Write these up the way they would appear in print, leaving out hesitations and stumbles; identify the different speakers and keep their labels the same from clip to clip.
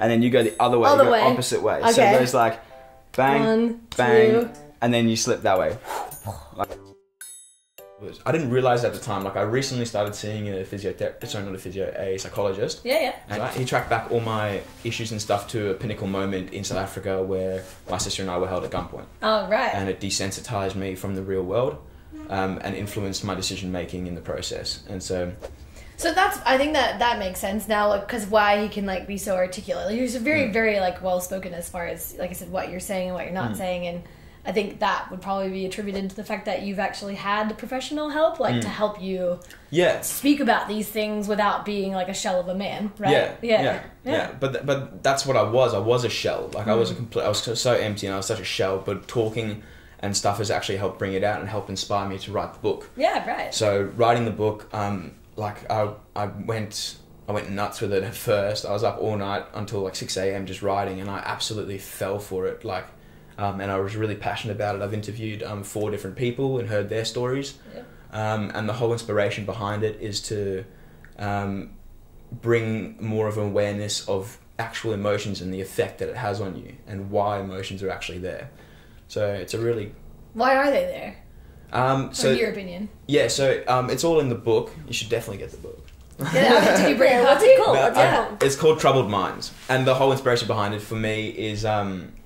Speaker 1: and then you go the other way,
Speaker 2: Other
Speaker 1: you go
Speaker 2: way.
Speaker 1: opposite way.
Speaker 2: Okay.
Speaker 1: So it goes like bang,
Speaker 2: One,
Speaker 1: bang,
Speaker 2: two.
Speaker 1: and then you slip that way. I didn't realize at the time, like I recently started seeing a a psychologist.
Speaker 2: Yeah.
Speaker 1: And he tracked back all my issues and stuff to a pinnacle moment in South Africa where my sister and I were held at gunpoint.
Speaker 2: Oh, right.
Speaker 1: And it desensitized me from the real world and influenced my decision making in the process. And so
Speaker 2: that's, I think that makes sense now, because why he can like be so articulate. Like, you're very, very like well spoken as far as, like I said, what you're saying and what you're not saying, and I think that would probably be attributed to the fact that you've actually had professional help, like to help you speak about these things without being like a shell of a man, right? Yeah.
Speaker 1: But that's what I was. I was a shell. Like I was I was so empty and I was such a shell. But talking and stuff has actually helped bring it out and helped inspire me to write the book.
Speaker 2: Yeah, right.
Speaker 1: So writing the book, like I went nuts with it at first. I was up all night until like 6 a.m. just writing, and I absolutely fell for it. Like. And I was really passionate about it. I've interviewed 4 different people and heard their stories. Yeah. And the whole inspiration behind it is to bring more of an awareness of actual emotions and the effect that it has on you and why emotions are actually there. So it's a really...
Speaker 2: Why are they there?
Speaker 1: So,
Speaker 2: in your opinion?
Speaker 1: Yeah, so it's all in the book. You should definitely get the book.
Speaker 2: Yeah, did you bring a
Speaker 3: What's
Speaker 2: copy?
Speaker 3: it called?
Speaker 1: It's called Troubled Minds. And the whole inspiration behind it for me is...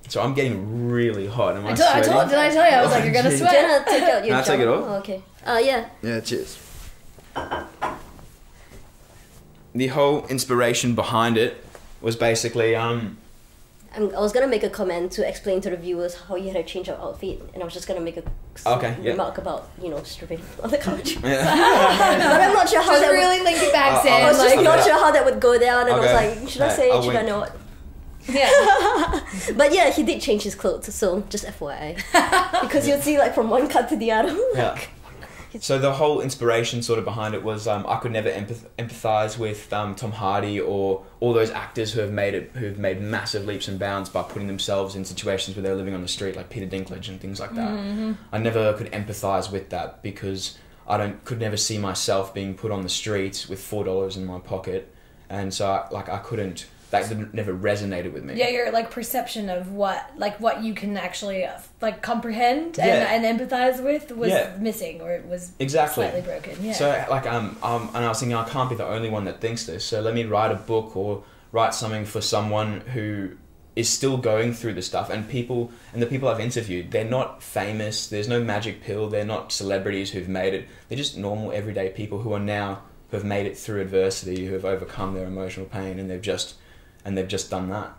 Speaker 1: So I'm getting really hot. Am I sweating?
Speaker 2: Did I tell you? I was like, you're going to sweat.
Speaker 3: Do you want to take out your
Speaker 1: Can I take it off?
Speaker 3: Oh, okay. Yeah.
Speaker 1: Yeah, cheers. The whole inspiration behind it was basically...
Speaker 3: I was going to make a comment to explain to the viewers how you had to change your outfit, and I was just going to make a remark about, stripping on the couch.
Speaker 1: Yeah.
Speaker 3: But I'm not sure how
Speaker 2: Just
Speaker 3: that
Speaker 2: really linking back, Sam.
Speaker 3: I was just
Speaker 2: like,
Speaker 3: not sure how that would go down, and
Speaker 1: Okay.
Speaker 3: I was like, should I say it? Should I not?
Speaker 2: yeah.
Speaker 3: But yeah, he did change his clothes, so just FYI. Because you'll see like from one cut to the other.
Speaker 1: Yeah. So the whole inspiration sort of behind it was I could never empathize with Tom Hardy or all those actors who've made massive leaps and bounds by putting themselves in situations where they're living on the street, like Peter Dinklage and things like that. Mm-hmm. I never could empathize with that because could never see myself being put on the streets with $4 in my pocket, and so I couldn't. That never resonated with me.
Speaker 2: Yeah, your like perception of what you can actually like comprehend and empathize with was missing, or it was slightly broken. Yeah.
Speaker 1: So like and I was thinking I can't be the only one that thinks this. So let me write a book or write something for someone who is still going through the stuff. And the people I've interviewed, they're not famous. There's no magic pill. They're not celebrities who've made it. They're just normal everyday people who have made it through adversity, who have overcome their emotional pain, and they've just done that.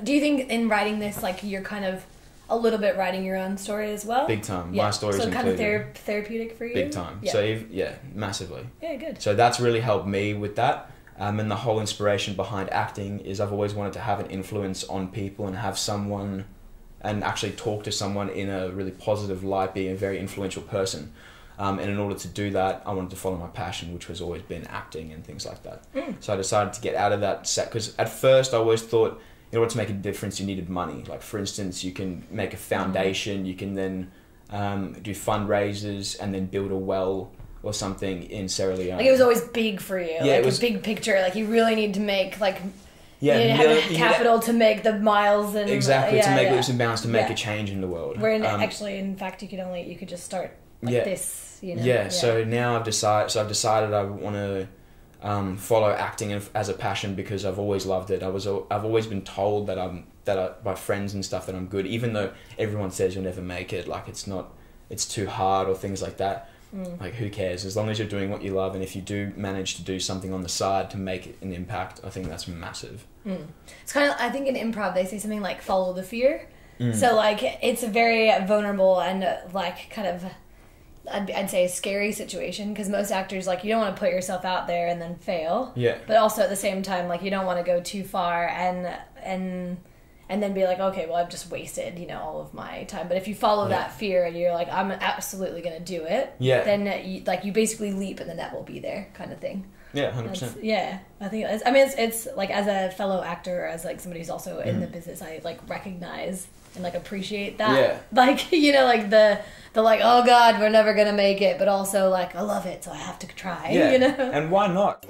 Speaker 2: Do you think in writing this, like, you're kind of a little bit writing your own story as well?
Speaker 1: Big time.
Speaker 2: Yeah.
Speaker 1: My story's
Speaker 2: so
Speaker 1: included.
Speaker 2: kind of therapeutic for you?
Speaker 1: Big time.
Speaker 2: Yeah.
Speaker 1: So, massively.
Speaker 2: Yeah, good.
Speaker 1: So that's really helped me with that. And the whole inspiration behind acting is I've always wanted to have an influence on people and have someone and actually talk to someone in a really positive light, being a very influential person. And in order to do that, I wanted to follow my passion, which has always been acting and things like that. So I decided to get out of that set, because at first I always thought in order to make a difference, you needed money. Like, for instance, you can make a foundation, you can then do fundraisers and then build a well or something in Sierra Leone.
Speaker 2: Like, it was always big for you.
Speaker 1: Yeah,
Speaker 2: like,
Speaker 1: it was
Speaker 2: a big picture. Like, you really need to make, like...
Speaker 1: Yeah,
Speaker 2: you have capital to make the miles and...
Speaker 1: Exactly, to make leaps and bounds, to make a change in the world.
Speaker 2: Where actually, in fact, you could just start like this.
Speaker 1: So now I've decided I want to follow acting as a passion because I've always loved it. I've always been told by friends and stuff that I'm good, even though everyone says you'll never make it. Like, it's too hard or things like that. Like, who cares? As long as you're doing what you love, and if you do manage to do something on the side to make an impact, I think that's massive.
Speaker 2: It's kind of, I think in improv they say something like follow the fear. So like, it's a very vulnerable and like kind of, I'd say a scary situation, because most actors, like, you don't want to put yourself out there and then fail. Yeah. But also at the same time, like, you don't want to go too far and then be like, okay, well, I've just wasted, all of my time. But if you follow that fear and you're like, I'm absolutely going to do it, then you basically leap and the net will be there, kind of thing.
Speaker 1: Yeah, 100%.
Speaker 2: Yeah, I think it's like, as a fellow actor, or as like somebody who's also in the business, I like recognize and like appreciate that. Yeah. Like, like the like, oh God, we're never gonna make it, but also like, I love it, so I have to try.
Speaker 1: Yeah. And why not?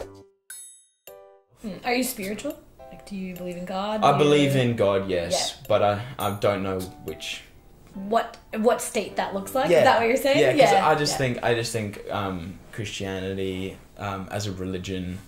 Speaker 2: Are you spiritual? Like, do you believe in God?
Speaker 1: I believe in God, yes, but I don't know which.
Speaker 2: What state that looks like?
Speaker 1: Yeah.
Speaker 2: Is that what you're saying?
Speaker 1: Yeah, because I just think Christianity as a religion.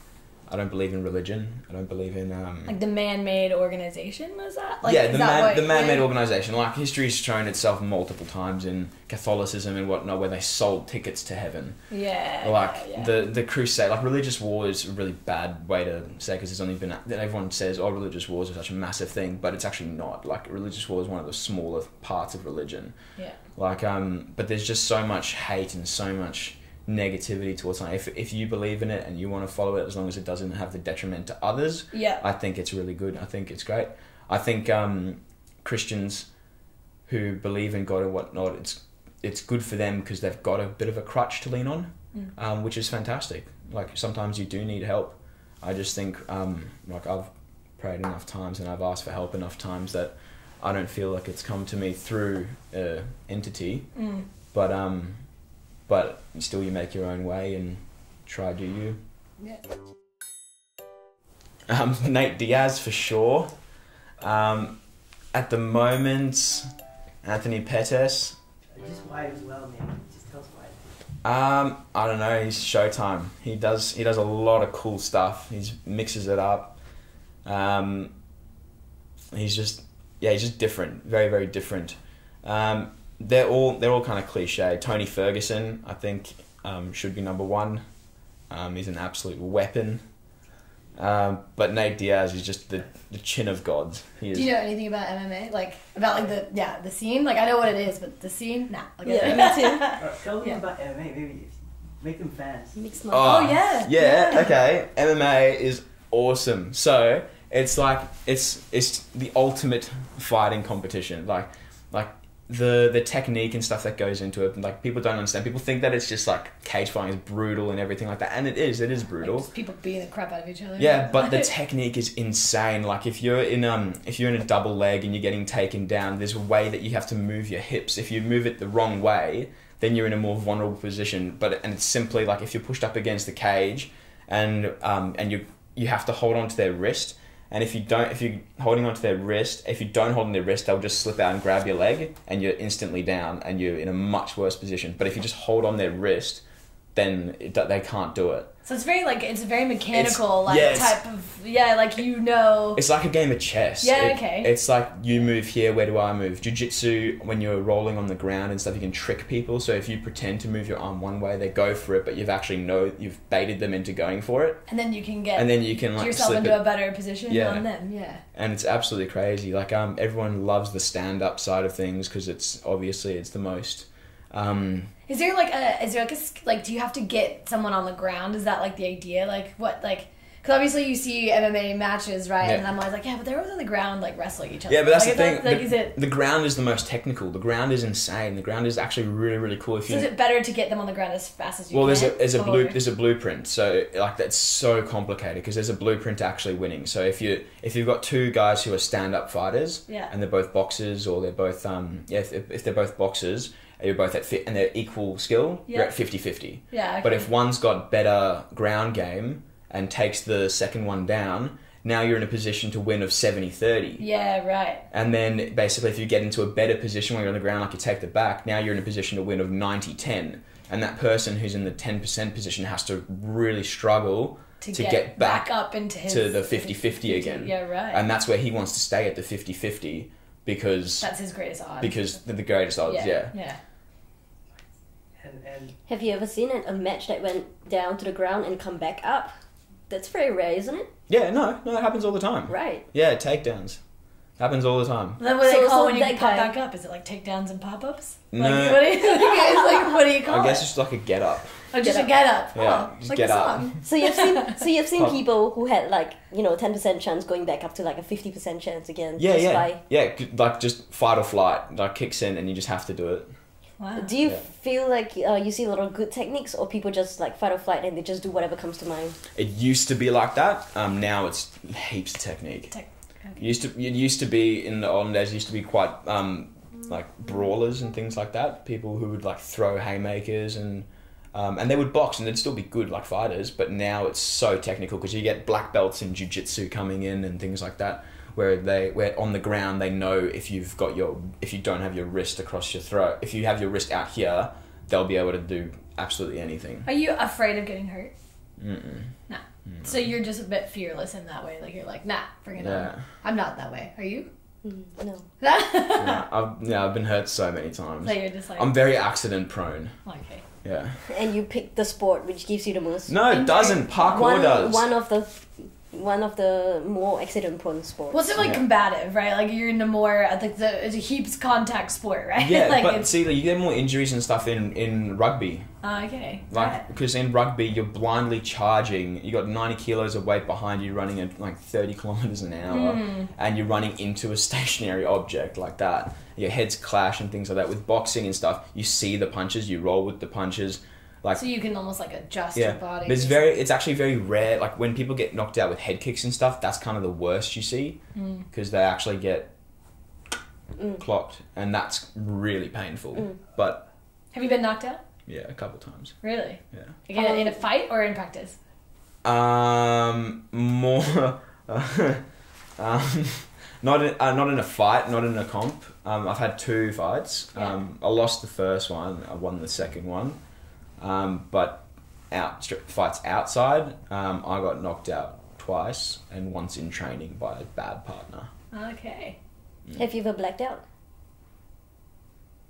Speaker 1: I don't believe in religion. I don't believe in
Speaker 2: like the man-made organization. Was that? Like,
Speaker 1: yeah, the man-made organization. Like history's shown itself multiple times in Catholicism and whatnot, where they sold tickets to heaven.
Speaker 2: Yeah.
Speaker 1: Like the crusade, like religious war is a really bad way to say, because it's only been everyone says, oh, religious wars are such a massive thing, but it's actually not. Like religious war is one of the smaller parts of religion.
Speaker 2: Yeah.
Speaker 1: Like but there's just so much hate and so much negativity towards something. If you believe in it and you want to follow it, as long as it doesn't have the detriment to others, I think it's really good. I think it's great. I think Christians who believe in God and whatnot, it's good for them because they've got a bit of a crutch to lean on, which is fantastic. Like sometimes you do need help. I just think like I've prayed enough times and I've asked for help enough times that I don't feel like it's come to me through an entity, but still you make your own way and try do you.
Speaker 2: Yeah.
Speaker 1: Nate Diaz for sure. At the moment, Anthony Pettis.
Speaker 4: Just why as well, man. Just tell us why.
Speaker 1: I don't know, he's Showtime. He does a lot of cool stuff. He mixes it up. He's just different. Very, very different. They're all kind of cliche. Tony Ferguson, I think, should be number one. He's an absolute weapon. But Nate Diaz is just the chin of gods.
Speaker 2: Do you know anything about MMA? Like about like the scene? Like I know what it is, but the scene, nah. Like,
Speaker 3: me too.
Speaker 4: Tell them about MMA, maybe make them fans.
Speaker 2: Yeah.
Speaker 1: Okay. MMA is awesome. So it's like it's the ultimate fighting competition. Like the technique and stuff that goes into it, like people don't understand. People think that it's just like cage fighting is brutal and everything like that, and it is brutal.
Speaker 2: Like just people beating the crap out of each other.
Speaker 1: Yeah, but the technique is insane. Like if you're in a double leg and you're getting taken down, there's a way that you have to move your hips. If you move it the wrong way, then you're in a more vulnerable position. And it's simply like if you're pushed up against the cage and you have to hold on to their wrist. And if you're holding onto their wrist, if you don't hold on their wrist, they'll just slip out and grab your leg, and you're instantly down, and you're in a much worse position. But if you just hold on their wrist, then they can't do it.
Speaker 2: So it's very mechanical type of It's
Speaker 1: like a game of chess.
Speaker 2: Yeah, okay.
Speaker 1: It's like you move here, where do I move? Jiu-jitsu, when you're rolling on the ground and stuff, you can trick people. So if you pretend to move your arm one way, they go for it, but you've baited them into going for it.
Speaker 2: And then you can like
Speaker 1: yourself
Speaker 2: into a better position on them. Yeah.
Speaker 1: And it's absolutely crazy. Like everyone loves the stand-up side of things because it's the most.
Speaker 2: Is there a do you have to get someone on the ground? Is that like the idea? Like what, like, because obviously you see MMA matches, right?
Speaker 1: Yeah.
Speaker 2: And I'm always like, yeah, but they're always on the ground, like wrestling each other.
Speaker 1: Yeah, but that's
Speaker 2: like,
Speaker 1: the thing.
Speaker 2: The
Speaker 1: ground is the most technical. The ground is insane. The ground is actually really, really cool.
Speaker 2: So is it better to get them on the ground as fast as you can?
Speaker 1: Well, there's a blueprint. So like that's so complicated because there's a blueprint to actually winning. So if you've got two guys who are stand-up fighters, and they're both boxers, or they're both if they're both boxers. You're both at fit and they're equal skill, you're at 50-50.
Speaker 2: Yeah, okay.
Speaker 1: But if one's got better ground game and takes the second one down, now you're in a position to win of 70-30.
Speaker 2: Yeah, right.
Speaker 1: And then basically if you get into a better position when you're on the ground, like you take the back, now you're in a position to win of 90-10. And that person who's in the 10% position has to really struggle to get back
Speaker 2: up into
Speaker 1: to the 50-50 again.
Speaker 2: Yeah, right.
Speaker 1: And that's where he wants to stay at the 50-50 because...
Speaker 2: That's his greatest odds.
Speaker 1: Because the greatest odds,
Speaker 2: yeah.
Speaker 4: And
Speaker 3: have you ever seen a match that went down to the ground and come back up? That's very rare, isn't it?
Speaker 1: Yeah, no, it happens all the time.
Speaker 3: Right.
Speaker 1: Yeah, takedowns. Happens all the time.
Speaker 2: Then what do they call when you pop back up? Is it like takedowns and pop-ups?
Speaker 1: No.
Speaker 2: Like, what do you call it?
Speaker 1: I guess it's just like a get-up.
Speaker 2: Oh, just a get-up.
Speaker 1: Yeah, just
Speaker 2: like
Speaker 1: get up.
Speaker 3: So you've seen people who had 10% chance going back up to like a 50% chance again.
Speaker 1: Yeah, like just fight or flight, like kicks in and you just have to do it.
Speaker 2: Wow.
Speaker 3: Do you feel like you see a lot of good techniques, or people just like fight or flight and they just do whatever comes to mind?
Speaker 1: It used to be like that. Now it's heaps of technique.
Speaker 2: Okay.
Speaker 1: It used to be in the olden days. Used to be quite like brawlers and things like that. People who would like throw haymakers and And they would box and they'd still be good like fighters, but now it's so technical because you get black belts in jiu-jitsu coming in and things like that, where on the ground they know if you don't have your wrist across your throat, if you have your wrist out here, they'll be able to do absolutely anything.
Speaker 2: Are you afraid of getting hurt?
Speaker 1: Mm-mm.
Speaker 2: Nah. So you're just a bit fearless in that way. Like you're like, nah, bring it on. I'm not that way. Are you?
Speaker 3: No.
Speaker 1: I've been hurt so many times.
Speaker 2: So you're just like,
Speaker 1: I'm very accident prone.
Speaker 2: Okay.
Speaker 1: Yeah.
Speaker 3: And you pick the sport which gives you the most.
Speaker 1: No, it doesn't. Parkour does.
Speaker 3: One of the more accident prone sports.
Speaker 2: Well, it's like combative, right? Like you're into more like it's a heaps contact sport, right?
Speaker 1: Yeah,
Speaker 2: like
Speaker 1: but see, you get more injuries and stuff in rugby.
Speaker 2: Okay.
Speaker 1: Like because in rugby you're blindly charging. You got 90 kilos of weight behind you, running at like 30 kilometers an hour, and you're running into a stationary object like that. Your heads clash and things like that. With boxing and stuff, you see the punches, you roll with the punches. Like,
Speaker 2: so you can almost like adjust your body.
Speaker 1: But it's actually very rare. Like when people get knocked out with head kicks and stuff, that's kind of the worst you see, because they actually get clocked, and that's really painful. But
Speaker 2: have you been knocked out?
Speaker 1: Yeah, a couple times.
Speaker 2: Really?
Speaker 1: Yeah.
Speaker 2: Again, in a fight or in practice?
Speaker 1: More. Not in a fight, not in a comp. I've had 2 fights.
Speaker 2: Yeah.
Speaker 1: I lost the first one. I won the second one. But fights outside, I got knocked out twice, and once in training by a bad partner.
Speaker 2: Okay.
Speaker 3: Have you ever blacked out?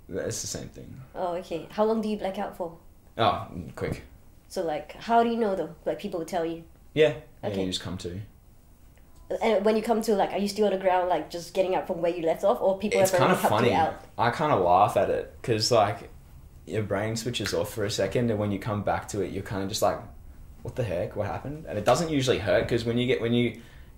Speaker 1: It's the same thing.
Speaker 3: Oh, okay. How long do you black out for?
Speaker 1: Oh, quick.
Speaker 3: So, like, how do you know, though? Like, people will tell you?
Speaker 1: Yeah.
Speaker 3: Okay.
Speaker 1: Yeah, you just come to.
Speaker 3: And when you come to, like, are you still on the ground, like, just getting up from where you left off? Or people
Speaker 1: It's
Speaker 3: have
Speaker 1: kind
Speaker 3: already
Speaker 1: of
Speaker 3: helped
Speaker 1: funny.
Speaker 3: you out?
Speaker 1: I kind of laugh at it, because, like, your brain switches off for a second, and when you come back to it, you're kind of just like, what the heck? What happened? And it doesn't usually hurt, because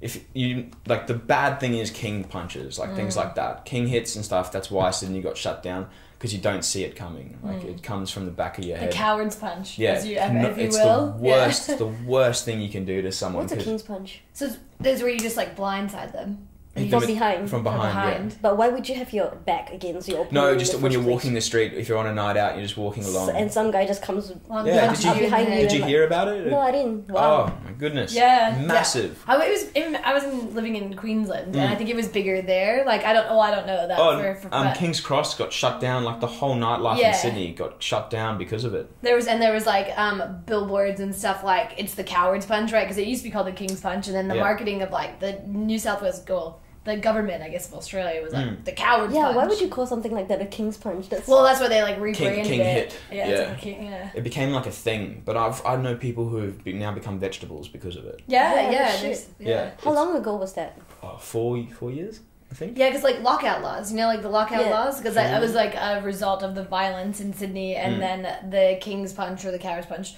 Speaker 1: if you like, the bad thing is king punches, like things like that, king hits and stuff. That's why Sydney got shut down, because you don't see it coming. Like it comes from the back of your head.
Speaker 2: The coward's punch.
Speaker 1: Yeah,
Speaker 2: if you
Speaker 1: it's
Speaker 2: will.
Speaker 1: the worst. The worst thing you can do to someone.
Speaker 3: What's a king's punch?
Speaker 2: So there's where you just like blindside them.
Speaker 3: From behind.
Speaker 1: From behind.
Speaker 3: But why would you have your back against your opponent?
Speaker 1: No, just when you're walking the street, if you're on a night out, you're just walking along.
Speaker 3: And some guy just comes
Speaker 1: yeah, did you hear about it?
Speaker 3: No, I didn't. Wow.
Speaker 1: Oh, my goodness.
Speaker 2: Yeah.
Speaker 1: Massive.
Speaker 2: Yeah. I was living in Queensland, and I think it was bigger there. Like, I don't know that.
Speaker 1: Oh, King's Cross got shut down, like the whole nightlife in Sydney got shut down because of it.
Speaker 2: There was like billboards and stuff like, it's the coward's punch, right? Because it used to be called the King's Punch, and then the marketing of like the New South Wales goal. The government, I guess, of Australia was like the coward's punch.
Speaker 3: Yeah, why would you call something like that a king's punch?
Speaker 2: That's why they like rebranded
Speaker 1: King
Speaker 2: it.
Speaker 1: hit.
Speaker 2: Yeah.
Speaker 1: It became like a thing, but I know people who have now become vegetables because of it.
Speaker 2: Yeah.
Speaker 3: How long ago was that?
Speaker 1: 4 years, I think.
Speaker 2: Yeah, because like lockout laws, like the lockout laws, because that was like a result of the violence in Sydney, and then the King's Punch or the Coward's Punch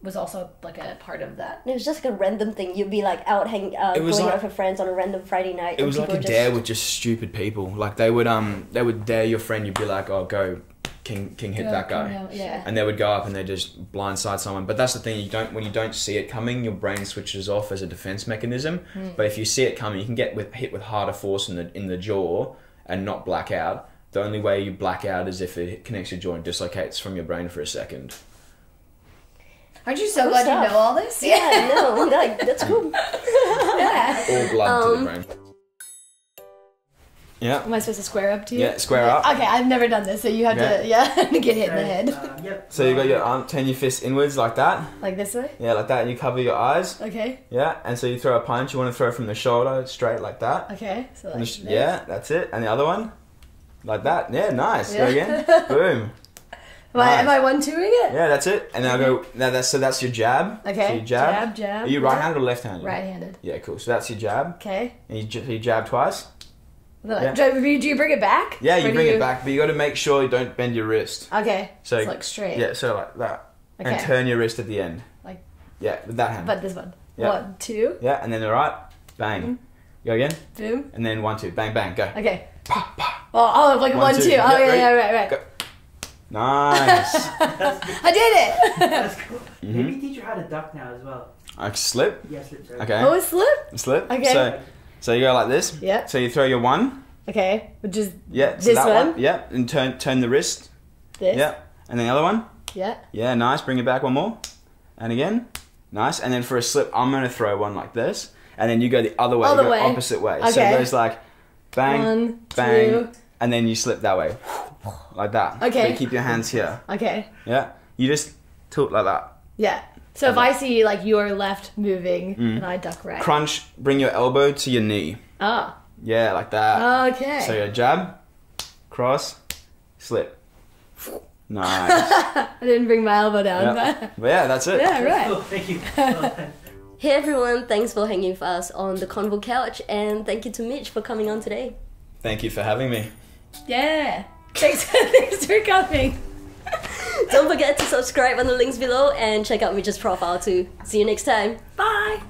Speaker 2: was also like a part of that.
Speaker 3: It was just like a random thing. You'd be like out going out with friends on a random Friday night.
Speaker 1: It was like a dare with just stupid people. Like they would dare your friend. You'd be like, oh, go King hit that guy.
Speaker 2: Yeah.
Speaker 1: And they would go up and they just blindside someone. But that's the thing, when you don't see it coming, your brain switches off as a defense mechanism. But if you see it coming, you can get hit with harder force in the jaw and not black out. The only way you black out is if it connects your jaw and dislocates from your brain for a second.
Speaker 2: Aren't you so glad you know all this?
Speaker 3: Yeah, no, that's cool.
Speaker 2: Yeah.
Speaker 1: All blood to the brain. Yeah.
Speaker 2: Am I supposed to square up to you?
Speaker 1: Yeah, square up.
Speaker 2: Okay, I've never done this, so you have to get hit in the head.
Speaker 4: Yep.
Speaker 1: So you got your arm, turn your fist inwards like that.
Speaker 2: Like this way?
Speaker 1: Yeah, like that, and you cover your eyes.
Speaker 2: Okay.
Speaker 1: Yeah, and so you throw a punch, you want to throw from the shoulder, straight like that.
Speaker 2: Okay, so like this.
Speaker 1: Yeah, that's it. And the other one? Like that. Yeah, nice. Go again. Boom.
Speaker 2: Am I 1-2ing it?
Speaker 1: Yeah, that's it. And now go. Now that's your jab.
Speaker 2: Okay.
Speaker 1: So you jab.
Speaker 2: Jab.
Speaker 1: Are you right-handed or left-handed?
Speaker 2: Right-handed.
Speaker 1: Yeah, cool. So that's your jab.
Speaker 2: Okay.
Speaker 1: And you jab twice.
Speaker 2: Do you bring it back?
Speaker 1: Yeah, you bring it back, but you got to make sure you don't bend your wrist.
Speaker 2: Okay.
Speaker 1: So
Speaker 2: it's like straight.
Speaker 1: Yeah, so like that.
Speaker 2: Okay.
Speaker 1: And turn your wrist at the end.
Speaker 2: Like.
Speaker 1: Yeah, with that hand.
Speaker 2: But this one.
Speaker 1: Yeah.
Speaker 2: 1, 2.
Speaker 1: Yeah, and then the right. Bang.
Speaker 2: Mm-hmm.
Speaker 1: Go again.
Speaker 2: Boom.
Speaker 1: And then 1, 2. Bang, bang. Go.
Speaker 2: Okay.
Speaker 1: Pa, pa.
Speaker 2: Oh, like 1, 2.
Speaker 1: Yeah,
Speaker 2: Oh, yeah, right.
Speaker 1: Go. Nice.
Speaker 2: I did it.
Speaker 4: That's cool. Maybe teach you how to duck now as well.
Speaker 1: I slip.
Speaker 4: Yeah, slip. Sorry.
Speaker 1: Okay.
Speaker 2: Oh, slip.
Speaker 1: Slip.
Speaker 2: Okay.
Speaker 1: So you go like this.
Speaker 2: Yeah.
Speaker 1: So you throw your one.
Speaker 2: Okay, which is
Speaker 1: Yeah. So
Speaker 2: this
Speaker 1: that
Speaker 2: one.
Speaker 1: Yeah. And turn the wrist.
Speaker 2: This.
Speaker 1: Yeah. And then the other one.
Speaker 2: Yeah.
Speaker 1: Yeah, nice. Bring it back one more. And again. Nice. And then for a slip, I'm going to throw one like this. And then you go the other way.
Speaker 2: Other
Speaker 1: you go
Speaker 2: way.
Speaker 1: Opposite way.
Speaker 2: Okay.
Speaker 1: So it goes like bang,
Speaker 2: One,
Speaker 1: bang.
Speaker 2: two.
Speaker 1: And then you slip that way. Like that.
Speaker 2: Okay.
Speaker 1: But you keep your hands here.
Speaker 2: Okay.
Speaker 1: Yeah. You just tilt like that.
Speaker 2: Yeah. So if I see like your left moving and I duck right.
Speaker 1: Crunch, bring your elbow to your knee.
Speaker 2: Ah.
Speaker 1: Yeah, like that.
Speaker 2: Okay.
Speaker 1: So your jab, cross, slip. Nice.
Speaker 2: I didn't bring my elbow down.
Speaker 1: Yep. But yeah, that's it.
Speaker 2: Yeah, right.
Speaker 4: Cool, thank you.
Speaker 3: Hey everyone, thanks for hanging with us on the Convo couch, and thank you to Mitch for coming on today.
Speaker 1: Thank you for having me.
Speaker 2: Yeah. Thanks for coming.
Speaker 3: Don't forget to subscribe on the links below and check out Mitch's profile too. See you next time.
Speaker 2: Bye.